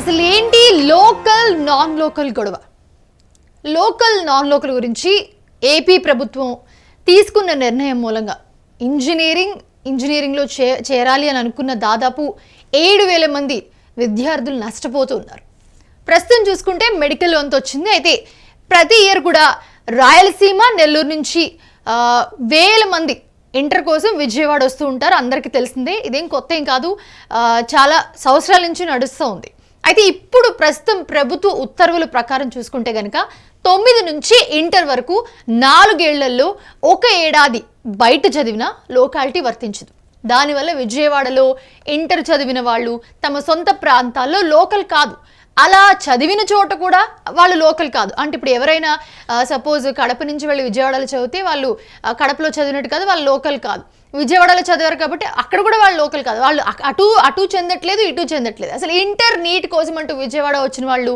అసలు ఏంటి local non local గొడవ? లోకల్ నాన్ లోకల్ గురించి ఏపీ ప్రభుత్వం తీసుకున్న నిర్ణయం మూలంగా ఇంజనీరింగ్లో చేరాలి అని అనుకున్న దాదాపు 7,000 మంది విద్యార్థులు నష్టపోతున్నారు. ప్రస్తుతం చూసుకుంటే మెడికల్ వంతు వచ్చింది. అయితే ప్రతి ఇయర్ కూడా రాయలసీమ, నెల్లూరు నుంచి 1,000 మంది ఇంటర్ కోసం విజయవాడ వస్తూ ఉంటారు. అందరికీ తెలిసిందే, ఇదేం కొత్త ఏం కాదు, చాలా సంవత్సరాల నుంచి నడుస్తూ ఉంది. అయితే ఇప్పుడు ప్రస్తుతం ప్రభుత్వ ఉత్తర్వుల ప్రకారం చూసుకుంటే కనుక 9 నుంచి ఇంటర్ వరకు 4 ఏళ్లలో 1 ఏడాది బయట చదివిన లోకాలిటీ వర్తించదు. దానివల్ల విజయవాడలో ఇంటర్ చదివిన వాళ్ళు తమ సొంత ప్రాంతాల్లో లోకల్ కాదు, అలా చదివిన చోట కూడా వాళ్ళు లోకల్ కాదు. అంటే ఇప్పుడు ఎవరైనా సపోజ్ కడప నుంచి వెళ్ళి విజయవాడలో చదివితే వాళ్ళు కడపలో చదివినట్టు కాదు, వాళ్ళు లోకల్ కాదు. విజయవాడలో చదివారు కాబట్టి అక్కడ కూడా వాళ్ళు లోకల్ కాదు, వాళ్ళు అటు చెందట్లేదు, ఇటు చెందట్లేదు. అసలు ఇంటర్ నీట్ కోసం అంటూ విజయవాడ వచ్చిన వాళ్ళు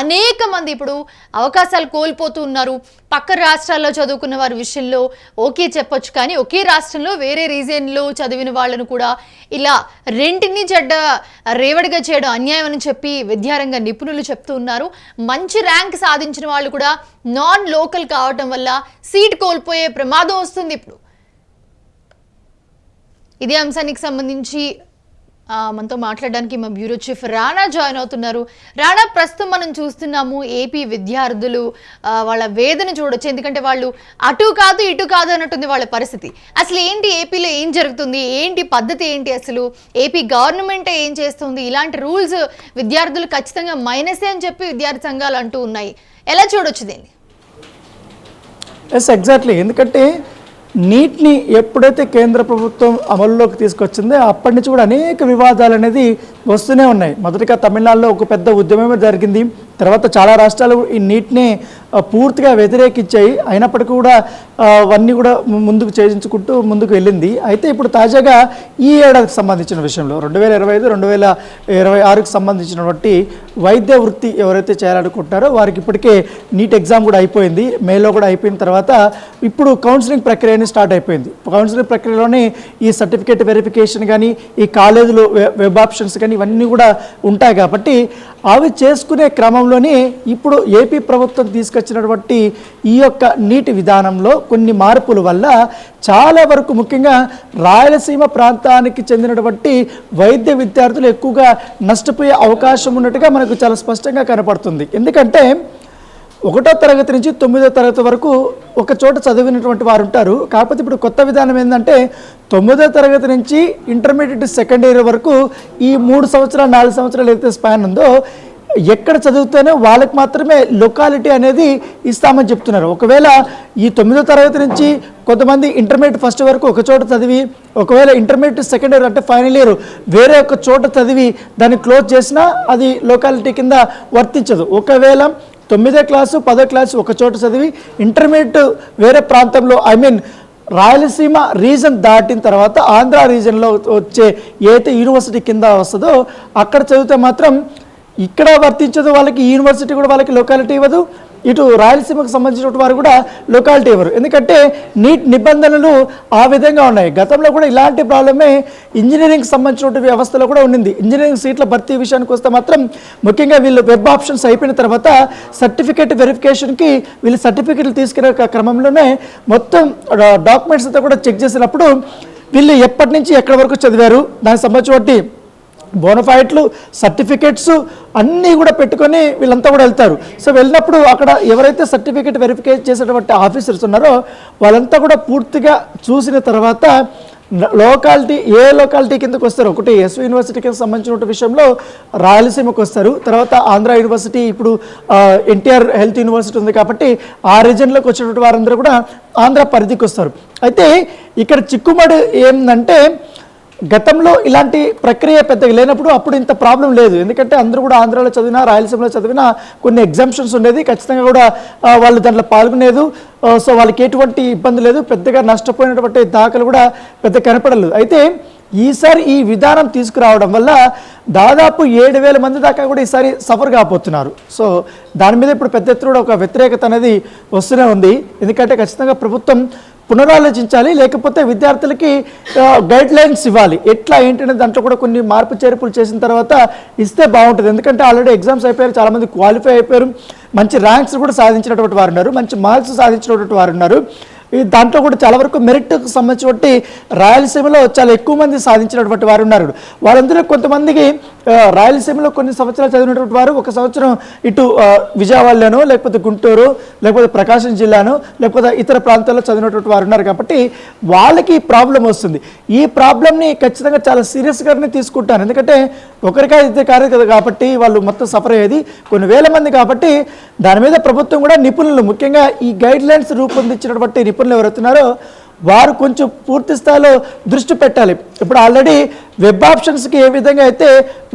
అనేక మంది ఇప్పుడు అవకాశాలు కోల్పోతూ ఉన్నారు. పక్క రాష్ట్రాల్లో చదువుకున్న వారి విషయంలో ఓకే చెప్పొచ్చు, కానీ ఒకే రాష్ట్రంలో వేరే రీజియన్లో చదివిన వాళ్ళను కూడా ఇలా రెంటిని రేవడిగా చేయడం అన్యాయం అని చెప్పి విద్యారంగ నిపుణులు చెప్తూ ఉన్నారు. మంచి ర్యాంక్ సాధించిన వాళ్ళు కూడా నాన్ లోకల్ కావటం వల్ల సీట్ కోల్పోయే ప్రమాదం వస్తుంది. ఇప్పుడు ఇదే అంశానికి సంబంధించి మనతో మాట్లాడడానికి మా బ్యూరో చీఫ్ రాణా జాయిన్ అవుతున్నారు. రాణా, ప్రస్తుతం మనం చూస్తున్నాము ఏపీ విద్యార్థులు వాళ్ళ వేదన చూడొచ్చు, ఎందుకంటే వాళ్ళు అటు కాదు ఇటు కాదు అన్నట్టుంది వాళ్ళ పరిస్థితి. అసలు ఏంటి ఏపీలో ఏం జరుగుతుంది, ఏంటి పద్ధతి ఏంటి, అసలు ఏపీ గవర్నమెంట్ ఏం చేస్తుంది? ఇలాంటి రూల్స్ విద్యార్థులు ఖచ్చితంగా మైనసే అని చెప్పి విద్యార్థి సంఘాలు అంటూ ఉన్నాయి. ఎలా చూడొచ్చు దీన్ని? ఎగ్జాక్ట్లీ, ఎందుకంటే నీట్ని ఎప్పుడైతే కేంద్ర ప్రభుత్వం అమలులోకి తీసుకొచ్చిందో అప్పటి నుంచి కూడా అనేక వివాదాలు అనేది వస్తూనే ఉన్నాయి. మొదటిగా తమిళనాడులో ఒక పెద్ద ఉద్యమమే జరిగింది. తర్వాత చాలా రాష్ట్రాలు ఈ నీట్ని పూర్తిగా వ్యతిరేకించాయి. అయినప్పటికీ కూడా అవన్నీ కూడా ముందుకు చేయించుకుంటూ ముందుకు వెళ్ళింది. అయితే ఇప్పుడు తాజాగా ఈ ఏడాదికి సంబంధించిన విషయంలో 2025, 2026కి సంబంధించినటువంటి వైద్య వృత్తి ఎవరైతే చేయాలనుకుంటున్నారో వారికి ఇప్పటికే నీట్ ఎగ్జామ్ కూడా అయిపోయింది. మేలో కూడా అయిపోయిన తర్వాత ఇప్పుడు కౌన్సిలింగ్ ప్రక్రియ స్టార్ట్ అయిపోయింది. కౌన్సిలింగ్ ప్రక్రియలోనే ఈ సర్టిఫికేట్ వెరిఫికేషన్ కానీ, ఈ కాలేజీలో వెబ్ ఆప్షన్స్ కానీ ఇవన్నీ కూడా ఉంటాయి. కాబట్టి అవి చేసుకునే క్రమంలోనే ఇప్పుడు ఏపీ ప్రభుత్వం తీసుకొచ్చినటువంటి ఈ యొక్క నీటి విధానంలో కొన్ని మార్పుల వల్ల చాలా వరకు ముఖ్యంగా రాయలసీమ ప్రాంతానికి చెందినటువంటి వైద్య విద్యార్థులు ఎక్కువగా నష్టపోయే అవకాశం ఉన్నట్టుగా మనకు చాలా స్పష్టంగా కనపడుతుంది. ఎందుకంటే 1వ తరగతి నుంచి 9వ తరగతి వరకు ఒక చోట చదివినటువంటి వారు ఉంటారు. కాకపోతే ఇప్పుడు కొత్త విధానం ఏంటంటే 9వ తరగతి నుంచి ఇంటర్మీడియట్ సెకండ్ ఇయర్ వరకు ఈ 3 సంవత్సరాలు 4 సంవత్సరాలు ఏదైతే స్పాన్ ఉందో ఎక్కడ చదివితేనే వాళ్ళకి మాత్రమే లొకాలిటీ అనేది ఇస్తామని చెప్తున్నారు. ఒకవేళ ఈ 9వ తరగతి నుంచి కొంతమంది ఇంటర్మీడియట్ ఫస్ట్ వరకు ఒక చోట చదివి, ఒకవేళ ఇంటర్మీడియట్ సెకండ్ ఇయర్ అంటే ఫైనల్ ఇయర్ వేరే ఒక చోట చదివి దాన్ని క్లోజ్ చేసినా అది లొకాలిటీ కింద వర్తించదు. ఒకవేళ 9వ క్లాసు 10వ క్లాసు ఒక చోట చదివి ఇంటర్మీడియట్ వేరే ప్రాంతంలో రాయలసీమ రీజన్ దాటిన తర్వాత ఆంధ్ర రీజన్లో వచ్చే ఏదైతే యూనివర్సిటీ కింద వస్తుందో అక్కడ చదివితే మాత్రం ఇక్కడ వర్తించదు వాళ్ళకి, ఈ యూనివర్సిటీ కూడా వాళ్ళకి లొకాలిటీ ఇవ్వదు, ఇటు రాయలసీమకు సంబంధించిన వారు కూడా లొకాలిటీ ఇవ్వరు. ఎందుకంటే నీట్ నిబంధనలు ఆ విధంగా ఉన్నాయి. గతంలో కూడా ఇలాంటి ప్రాబ్లమే ఇంజనీరింగ్ సంబంధించిన వ్యవస్థలో కూడా ఉండింది. ఇంజనీరింగ్ సీట్ల భర్తీ విషయానికి వస్తే మాత్రం ముఖ్యంగా వీళ్ళు వెబ్ ఆప్షన్స్ అయిపోయిన తర్వాత సర్టిఫికేట్ వెరిఫికేషన్కి వీళ్ళు సర్టిఫికేట్లు తీసుకునే క్రమంలోనే మొత్తం డాక్యుమెంట్స్ అంతా కూడా చెక్ చేసినప్పుడు వీళ్ళు ఎప్పటి నుంచి ఎక్కడి వరకు చదివారు, దానికి సంబంధించి బోనఫైడ్లు, సర్టిఫికేట్స్ అన్నీ కూడా పెట్టుకొని వీళ్ళంతా కూడా వెళ్తారు. సో వెళ్ళినప్పుడు అక్కడ ఎవరైతే సర్టిఫికేట్ వెరిఫికేట్ చేసేటువంటి ఆఫీసర్స్ ఉన్నారో వాళ్ళంతా కూడా పూర్తిగా చూసిన తర్వాత లోకాలిటీ ఏ లోకాలిటీ కిందకు వస్తారు, ఒకటి ఎస్వి యూనివర్సిటీకి సంబంధించిన విషయంలో రాయలసీమకు వస్తారు, తర్వాత ఆంధ్ర యూనివర్సిటీ, ఇప్పుడు ఎన్టీఆర్ హెల్త్ యూనివర్సిటీ ఉంది కాబట్టి ఆ రీజన్లోకి వచ్చినటువంటి వారందరూ కూడా ఆంధ్ర పరిధికి వస్తారు. అయితే ఇక్కడ చిక్కుమడి ఏంటంటే గతంలో ఇలాంటి ప్రక్రియ పెద్దగా లేనప్పుడు అప్పుడు ఇంత ప్రాబ్లం లేదు. ఎందుకంటే అందరూ కూడా ఆంధ్రాలో చదివినా రాయలసీమలో చదివినా కొన్ని ఎగ్జామ్షన్స్ ఉండేది, ఖచ్చితంగా కూడా వాళ్ళు దాంట్లో పాల్గొనేది. సో వాళ్ళకి ఎటువంటి ఇబ్బంది లేదు, పెద్దగా నష్టపోయినటువంటి దాఖలు కూడా పెద్ద కనపడలేదు. అయితే ఈసారి ఈ విధానం తీసుకురావడం వల్ల దాదాపు 7,000 మంది దాకా కూడా ఈసారి సఫర్ కాబోతున్నారు. సో దాని మీద ఇప్పుడు పెద్ద ఎత్తున ఒక వ్యతిరేకత అనేది వస్తూనే ఉంది. ఎందుకంటే ఖచ్చితంగా ప్రభుత్వం పునరాలోచించాలి, లేకపోతే విద్యార్థులకి గైడ్ లైన్స్ ఇవ్వాలి. ఎట్లా ఏంటనే దాంట్లో కూడా కొన్ని మార్పు చేర్పులు చేసిన తర్వాత ఇస్తే బాగుంటుంది. ఎందుకంటే ఆల్రెడీ ఎగ్జామ్స్ అయిపోయారు, చాలామంది క్వాలిఫై అయిపోయారు, మంచి ర్యాంక్స్ కూడా సాధించినటువంటి వారు ఉన్నారు, మంచి మార్క్స్ సాధించినటువంటి వారు ఉన్నారు. ఈ దాంట్లో కూడా చాలా వరకు మెరిట్కి సంబంధించి రాయలసీమలో చాలా ఎక్కువ మంది సాధించినటువంటి వారు ఉన్నారు. వాళ్ళందరూ కొంతమందికి రాయలసీమలో కొన్ని సంవత్సరాలు చదివినటువంటి వారు ఒక సంవత్సరం ఇటు విజయవాడలోనో లేకపోతే గుంటూరు లేకపోతే ప్రకాశం జిల్లానో లేకపోతే ఇతర ప్రాంతాల్లో చదివినటువంటి వారు ఉన్నారు. కాబట్టి వాళ్ళకి ప్రాబ్లం వస్తుంది. ఈ ప్రాబ్లమ్ని ఖచ్చితంగా చాలా సీరియస్గానే తీసుకుంటాను. ఎందుకంటే ఒకరికా ఇద్దరు కాదు కదా, కాబట్టి వాళ్ళు మొత్తం సఫర్ అయ్యేది కొన్ని వేల మంది. కాబట్టి దాని మీద ప్రభుత్వం కూడా నిపుణులు, ముఖ్యంగా ఈ గైడ్ లైన్స్ రూపొందించినటువంటి నిపుణులు ఎవరైతున్నారో వారు కొంచెం పూర్తి స్థాయిలో దృష్టి పెట్టాలి. ఇప్పుడు ఆల్రెడీ వెబ్ ఆప్షన్స్కి ఏ విధంగా అయితే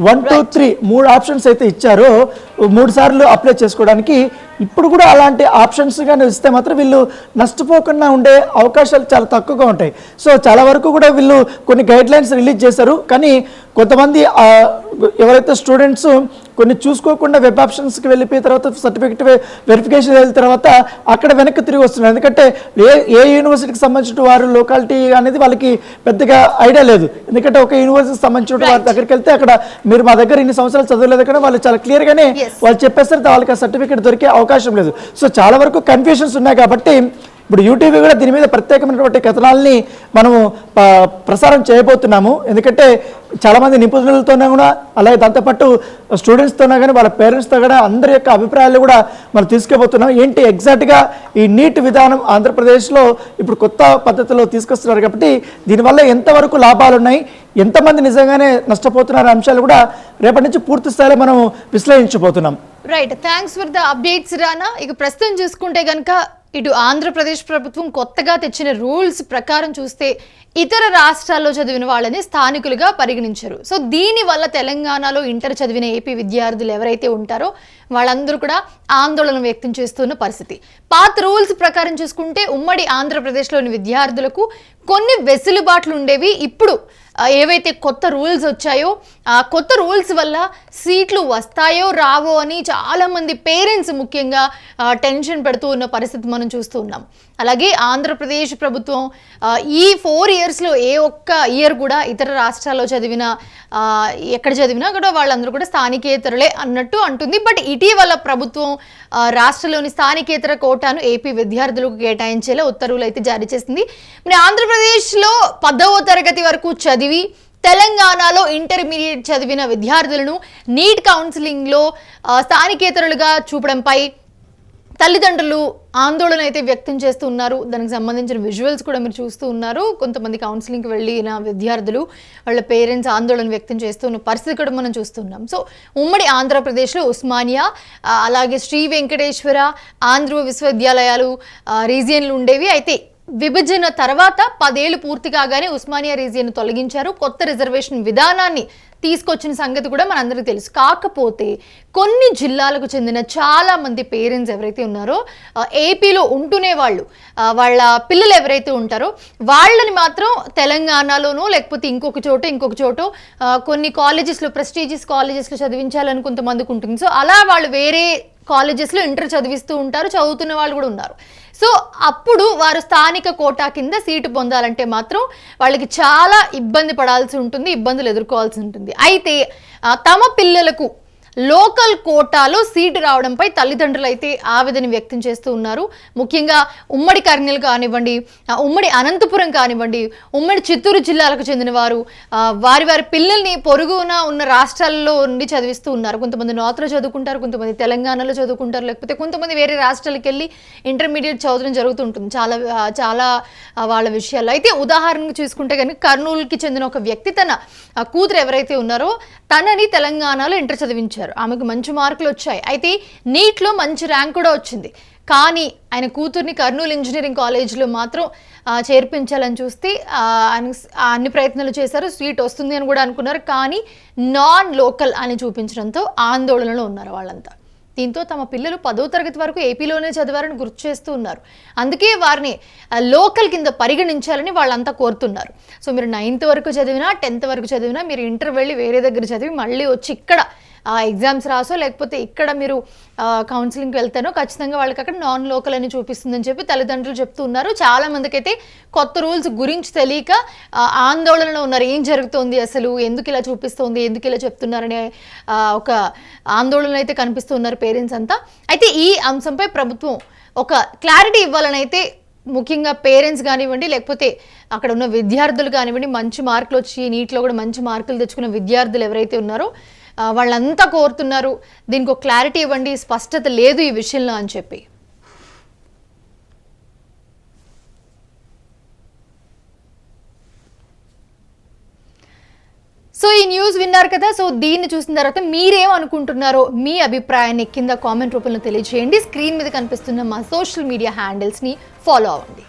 1, 2, 3 3 ఆప్షన్స్ అయితే ఇచ్చారో 3 సార్లు అప్లై చేసుకోవడానికి, ఇప్పుడు కూడా అలాంటి ఆప్షన్స్ కానీ ఇస్తే మాత్రం వీళ్ళు నష్టపోకుండా ఉండే అవకాశాలు చాలా తక్కువగా ఉంటాయి. సో చాలా వరకు కూడా వీళ్ళు కొన్ని గైడ్ లైన్స్ రిలీజ్ చేశారు. కానీ కొంతమంది ఎవరైతే స్టూడెంట్స్ కొన్ని చూసుకోకుండా వెబ్ ఆప్షన్స్కి వెళ్ళిపోయిన తర్వాత సర్టిఫికేట్ వెరిఫికేషన్ అయిన తర్వాత అక్కడ వెనక్కి తిరిగి వస్తున్నారు. ఎందుకంటే ఏ యూనివర్సిటీకి సంబంధించిన వారు లోకాలిటీ అనేది వాళ్ళకి పెద్దగా ఐడియా లేదు. ఎందుకంటే ఒక యూనివర్సిటీకి సంబంధించిన వారి దగ్గరికి వెళ్తే అక్కడ మీరు మా దగ్గర ఇన్ని సంవత్సరాలు చదవలేదు కానీ వాళ్ళు చాలా క్లియర్గానే వాళ్ళు చెప్పేస్తారు, వాళ్ళకి ఆ సర్టిఫికేట్ దొరికే అవకాశం లేదు. సో చాలా వరకు కన్ఫ్యూషన్స్ ఉన్నాయి. కాబట్టి ఇప్పుడు యూటీవీ కూడా దీని మీద ప్రత్యేకమైనటువంటి కథనాలని మనము ప్రసారం చేయబోతున్నాము. ఎందుకంటే చాలామంది నిపుణులతోనే కూడా అలాగే దాంతోపాటు స్టూడెంట్స్తోనే కానీ వాళ్ళ పేరెంట్స్తో కూడా అందరి యొక్క అభిప్రాయాలు కూడా మనం తీసుకుపోతున్నాం. ఏంటి ఎగ్జాక్ట్గా ఈ నీట్ విధానం ఆంధ్రప్రదేశ్లో ఇప్పుడు కొత్త పద్ధతిలో తీసుకొస్తున్నారు. కాబట్టి దీనివల్ల ఎంతవరకు లాభాలు ఉన్నాయి, ఎంతమంది నిజంగానే నష్టపోతున్నారు అంశాలు కూడా రేపటి నుంచి పూర్తి స్థాయిలో మనం విశ్లేషించబోతున్నాం. Right, thanks for the updates Rana. ఇక ప్రస్తుతం చూసుకుంటే కనుక ఇటు ఆంధ్రప్రదేశ్ ప్రభుత్వం కొత్తగా తెచ్చిన రూల్స్ ప్రకారం చూస్తే ఇతర రాష్ట్రాల్లో చదివిన వాళ్ళని స్థానికులుగా పరిగణించరు. సో దీనివల్ల తెలంగాణలో ఇంటర్ చదివిన ఏపీ విద్యార్థులు ఎవరైతే ఉంటారో వాళ్ళందరూ కూడా ఆందోళన వ్యక్తం చేస్తున్న పరిస్థితి. పాత రూల్స్ ప్రకారం చూసుకుంటే ఉమ్మడి ఆంధ్రప్రదేశ్లోని విద్యార్థులకు కొన్ని వెసులుబాట్లు ఉండేవి. ఇప్పుడు ఏవైతే కొత్త రూల్స్ వచ్చాయో ఆ కొత్త రూల్స్ వల్ల సీట్లు వస్తాయో రావో అని చాలామంది పేరెంట్స్ ముఖ్యంగా టెన్షన్ పెడుతూ ఉన్న పరిస్థితి మనం చూస్తూ ఉన్నాం. అలాగే ఆంధ్రప్రదేశ్ ప్రభుత్వం ఈ 4 ఇయర్స్లో ఏ ఒక్క ఇయర్ కూడా ఇతర రాష్ట్రాల్లో చదివిన ఎక్కడ చదివినా కూడా వాళ్ళందరూ కూడా స్థానికేతరులే అన్నట్టు అంటుంది. బట్ ఇటీవల ప్రభుత్వం రాష్ట్రంలోని స్థానికేతర కోటాను ఏపీ విద్యార్థులకు కేటాయించేలా ఉత్తర్వులు అయితే జారీ చేసింది. మరి ఆంధ్రప్రదేశ్లో 10వ తరగతి వరకు చదివి తెలంగాణలో ఇంటర్మీడియట్ చదివిన విద్యార్థులను నీట్ కౌన్సిలింగ్లో స్థానికేతరులుగా చూపడంపై తల్లిదండ్రులు ఆందోళన అయితే వ్యక్తం చేస్తూ ఉన్నారు. దానికి సంబంధించిన విజువల్స్ కూడా మీరు చూస్తూ ఉన్నారు. కొంతమంది కౌన్సిలింగ్కి వెళ్ళిన విద్యార్థులు వాళ్ళ పేరెంట్స్ ఆందోళన వ్యక్తం చేస్తున్న పరిస్థితి కూడా మనం చూస్తున్నాం. సో ఉమ్మడి ఆంధ్రప్రదేశ్లో ఉస్మానియా అలాగే శ్రీ వెంకటేశ్వర ఆంధ్ర విశ్వవిద్యాలయాలు రీజియన్లు ఉండేవి. అయితే విభజన తర్వాత 10 ఏళ్ళు పూర్తి కాగానే ఉస్మానియా రీజియన్ తొలగించారు. కొత్త రిజర్వేషన్ విధానాన్ని తీసుకొచ్చిన సంగతి కూడా మనందరికీ తెలుసు. కాకపోతే కొన్ని జిల్లాలకు చెందిన చాలామంది పేరెంట్స్ ఎవరైతే ఉన్నారో ఏపీలో ఉంటూనే వాళ్ళ పిల్లలు ఎవరైతే ఉంటారో వాళ్ళని మాత్రం తెలంగాణలోనో లేకపోతే ఇంకొక చోట కొన్ని కాలేజెస్లో ప్రెస్టీజియస్ కాలేజెస్లో చదివించాలని కొంతమందికి ఉంటుంది. సో అలా వాళ్ళు వేరే కాలేజెస్లో ఇంటర్ చదివిస్తూ ఉంటారు, చదువుతున్న వాళ్ళు కూడా ఉన్నారు. సో అప్పుడు వారు స్థానిక కోటా కింద సీటు పొందాలంటే మాత్రం వాళ్ళకి చాలా ఇబ్బంది పడాల్సి ఉంటుంది, ఇబ్బందులు ఎదుర్కోవాల్సి ఉంటుంది. అయితే తమ పిల్లలకు లోకల్ కోటాలో సీటు రావడంపై తల్లిదండ్రులు అయితే ఆవేదన వ్యక్తం చేస్తూ ఉన్నారు. ముఖ్యంగా ఉమ్మడి కర్నూలు కానివ్వండి, ఉమ్మడి అనంతపురం కానివ్వండి, ఉమ్మడి చిత్తూరు జిల్లాలకు చెందిన వారు వారి పిల్లల్ని పొరుగున ఉన్న రాష్ట్రాల్లో ఉండి చదివిస్తూ ఉన్నారు. కొంతమంది నార్త్లో చదువుకుంటారు, కొంతమంది తెలంగాణలో చదువుకుంటారు, లేకపోతే కొంతమంది వేరే రాష్ట్రాలకు వెళ్ళి ఇంటర్మీడియట్ చదవడం జరుగుతుంటుంది చాలా వాళ్ళ విషయాల్లో. అయితే ఉదాహరణకు చూసుకుంటే కనుక కర్నూలుకి చెందిన ఒక వ్యక్తి తన కూతురు ఎవరైతే ఉన్నారో తనని తెలంగాణలో ఇంటర్ చదివించారు. ఆమెకు మంచి మార్కులు వచ్చాయి. అయితే నీట్లో మంచి ర్యాంక్ కూడా వచ్చింది. కానీ ఆయన కూతుర్ని కర్నూలు ఇంజనీరింగ్ కాలేజ్లో మాత్రం చేర్పించాలని చూస్తే అన్ని ప్రయత్నాలు చేశారు, సీట్ వస్తుంది అని కూడా అనుకున్నారు. కానీ నాన్ లోకల్ అని చూపించడంతో ఆందోళనలో ఉన్నారు వాళ్ళంతా. దీంతో తమ పిల్లలు 10వ తరగతి వరకు ఏపీలోనే చదివారని గుర్తు చేస్తూ ఉన్నారు. అందుకే వారిని లోకల్ కింద పరిగణించాలని వాళ్ళంతా కోరుతున్నారు. సో మీరు 9th వరకు చదివినా 10th వరకు చదివినా మీరు ఇంటర్ వెళ్ళి వేరే దగ్గర చదివి మళ్ళీ వచ్చి ఇక్కడ ఎగ్జామ్స్ రాసో లేకపోతే ఇక్కడ మీరు కౌన్సిలింగ్కి వెళ్తానో ఖచ్చితంగా వాళ్ళకి అక్కడ నాన్ లోకల్ అని చూపిస్తుందని చెప్పి తల్లిదండ్రులు చెప్తూ ఉన్నారు. చాలా మందికి అయితే కొత్త రూల్స్ గురించి తెలియక ఆందోళనలో ఉన్నారు. ఏం జరుగుతోంది అసలు, ఎందుకు ఇలా చూపిస్తోంది, ఎందుకు ఇలా చెప్తున్నారనే ఒక ఆందోళన అయితే కనిపిస్తున్నారు పేరెంట్స్ అంతా. అయితే ఈ అంశంపై ప్రభుత్వం ఒక క్లారిటీ ఇవ్వాలని అయితే ముఖ్యంగా పేరెంట్స్ కానివ్వండి లేకపోతే అక్కడ ఉన్న విద్యార్థులు కానివ్వండి, మంచి మార్కులు వచ్చి నీట్లో కూడా మంచి మార్కులు తెచ్చుకున్న విద్యార్థులు ఎవరైతే ఉన్నారో వాళ్ళంతా కోరుతున్నారు దీనికి ఒక క్లారిటీ ఇవ్వండి, స్పష్టత లేదు ఈ విషయంలో అని చెప్పి. సో ఈ న్యూస్ విన్నారు కదా. సో దీన్ని చూసిన తర్వాత మీరేమనుకుంటున్నారో మీ అభిప్రాయాన్ని కింద కామెంట్ రూపంలో తెలియజేయండి. స్క్రీన్ మీద కనిపిస్తున్న మా సోషల్ మీడియా హ్యాండిల్స్ని ఫాలో అవ్వండి.